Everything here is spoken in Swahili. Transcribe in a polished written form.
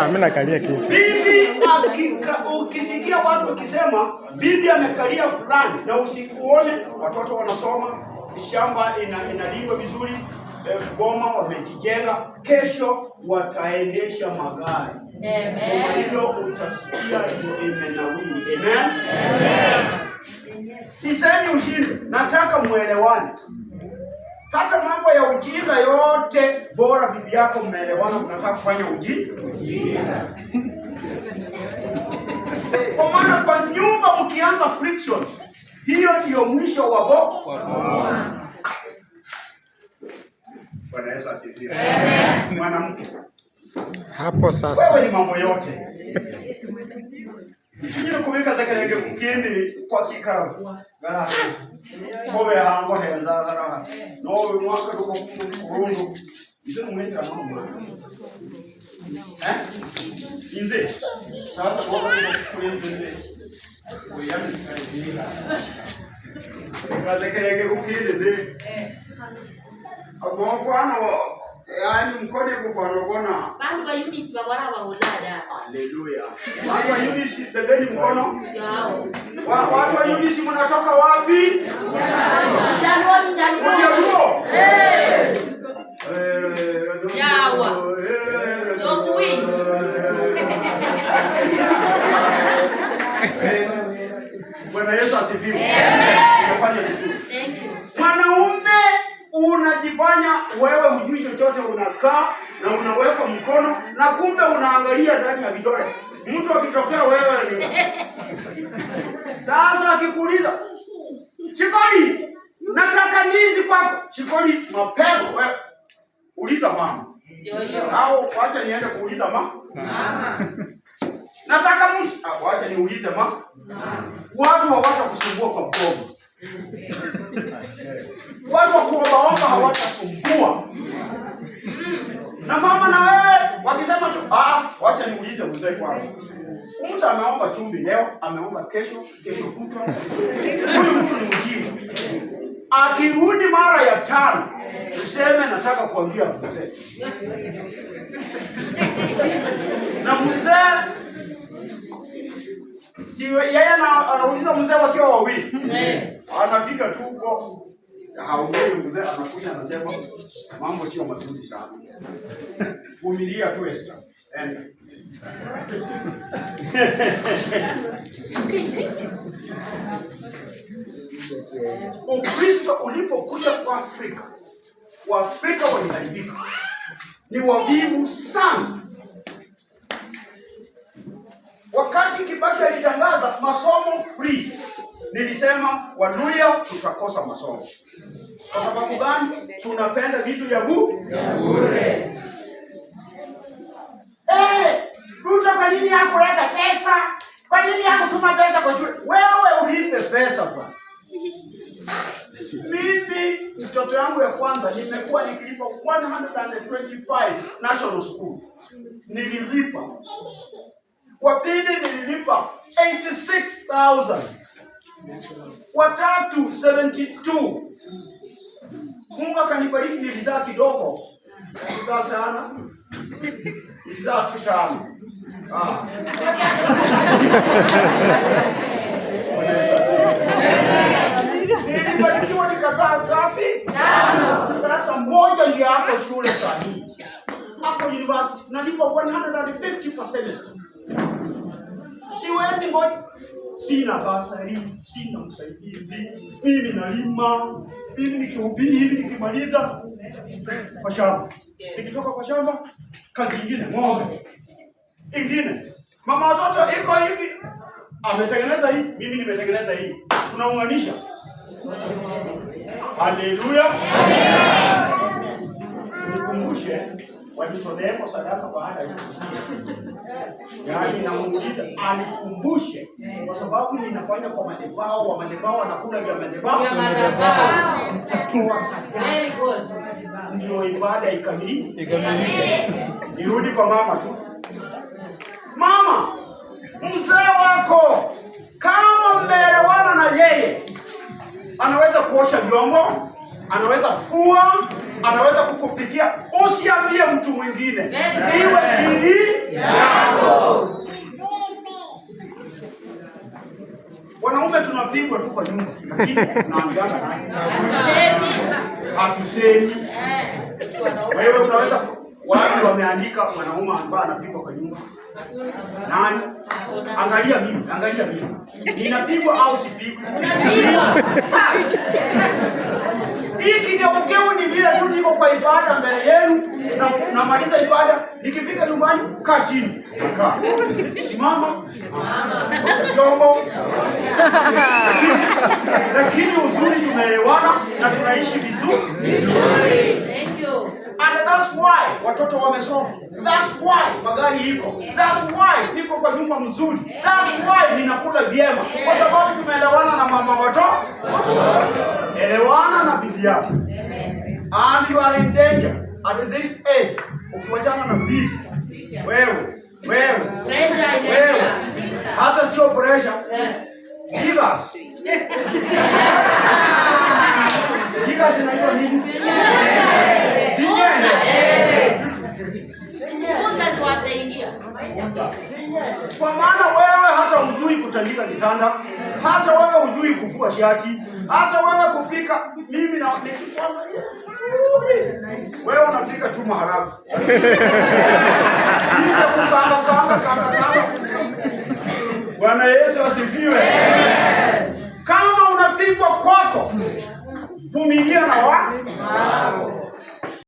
Mimi nakalia kitu. Bibi ukisikia watu wakisema bibi amekalia fulani na usikuone, watoto wanasoma, shamba inalimwa vizuri, boma wamejijenga, kesho wataendesha magari. Amen. Kwa hilo utasikia ndio imenawiri. Amen. Amen. Sisemi ushinde, nataka muelewane. Hata mambo ya ujinga yote, bora bibi yako mmeelewana, mnataka kufanya ujinga. Kwa maana kwa nyumba mkianza friction, hiyo ndio mwisho wa boko. Bwana Yesu asifiwe. Amen. Mwanamke hapo sasa, wewe ni mambo yote. Ndio kubika zakarege kukindi kwa kikara. Gara. Kobe hango henza gara. No mwaka duko kurundu. Izo mwenda mama. Inze. Sasa bora kuenze. Uyani kaidira. Zakarege kukindi ne. Amofano yani mkone kufano kona. Bantu wa Eunice babara wa ulada. Haleluya. Watu wa Eunice bebeni mkono. Yao. Watu wa Eunice mnatoka wapi? Januari. Ujaruo. Yawa. Don't win. Bwana Yesu asifiwe. Unafanya vizuri. Thank you. Mwanaume unajifanya wewe hujui chochote, unakaa na unaweka mkono na kumbe unaangalia ndani ya vidole. Mtu akitokea wewe ni sasa akikuuliza, Chikoli, nataka ndizi kwako. Chikoli, mapema wewe uliza mama. Au acha niende kuuliza mama. Nataka mtu, acha niulize mama. Watu hawatakusumbua kwa mkono. Watu wakuombaomba hawatasumbua. Na mama na wewe wakisema tu wacha niulize mzee kwanza. Mtu ameomba chumvi leo, ameomba kesho kutwa. Huyu mtu ni mjinga. Akirudi mara ya 5, useme nataka kuambia mzee. Na mzee yeye anauliza mzee wakiwa wawili. Anafika tu huko, haongei mzee, anakuja anasema mambo sio mazuri sana. Vumilia tu Esther. Ukristo ulipokuja kwa Afrika, Waafrika waliharibika. Ni wavivu sana. Wakati Kibaki alitangaza masomo free, nilisema Waluya tutakosa masomo. Kwa sababu gani? Tunapenda vitu vya bure. Ruto kwa nini hakuleta pesa? Kwa nini hakutuma pesa kwa shule? Wewe ulipe pesa bwana. Mimi mtoto yangu ya kwanza nimekuwa nikilipa 125 national school. Nililipa. Wa pili nililipa 86,000. Watatu 72. Mungu akanibariki, nilizaa kidogo. Nilizaa sana. Nilizaa 5. Nilibarikiwa nikazaa ngapi? 5. Sasa mmoja ndio hapo shule sahihi. Hapo university nalipa 150 per semester. Siwezi ngoja. Sina basari, sina msaidizi. Mimi nalima, mimi nikihubiri hivi nikimaliza kwa shamba. Nikitoka kwa shamba, kazi nyingine ng'ombe. Ingine, mama watoto iko hivi. Ametengeneza hii, mimi nimetengeneza hii. Tunaunganisha. Haleluya. Nikumbushe wajitolea sadaka baada ya kusikia. Yaani namuuliza anikumbushe kwa sababu ninafanya kwa madhabahu, wa madhabahu anakula vya madhabahu. Mtatoa sadaka. Very good. Ndio ibada ikamilike. Nirudi kwa mama tu. Mama, mzee wako kama mmeelewana na yeye anaweza kuosha vyombo, anaweza fua, anaweza kukupikia. Usiambie mtu mwingine, iwe siri yako. Wanaume tunapigwa tu kwa nyumba, lakini tunaambiana nani? Hatusemi. Wewe unaweza, watu wameandika mwanaume ambaye anapigwa kwa nyumba. Nani? Angalia mimi. Ninapigwa au sipigwi? Unapigwa. Hii kigeugeu ni vile tu niko kwa ibada mbele yenu, na namaliza ibada, nikifika nyumbani kaa chini. Simama. Jombo. Lakini uzuri tumeelewana na tunaishi vizuri. Thank you. And that's why watoto wamesoma. That's why magari iko. That's why niko kwa nyumba mzuri. That's why ninakula vyema. Kwa sababu tumeelewana na mama watoto. Elewana na bibi yako. And you are in danger at this age. Ukiwachana na bibi, wewe. Pressure inaingia. Hata sio pressure. Jigas. Jigas inaitwa nini? Kwa maana wewe hata hujui kutandika kitanda, hata wewe hujui kufua shati, hata wewe kupika. Mimi na wewe unapika tu maharagwe. Bwana Yesu asifiwe. Kama unapigwa kwako, vumilia na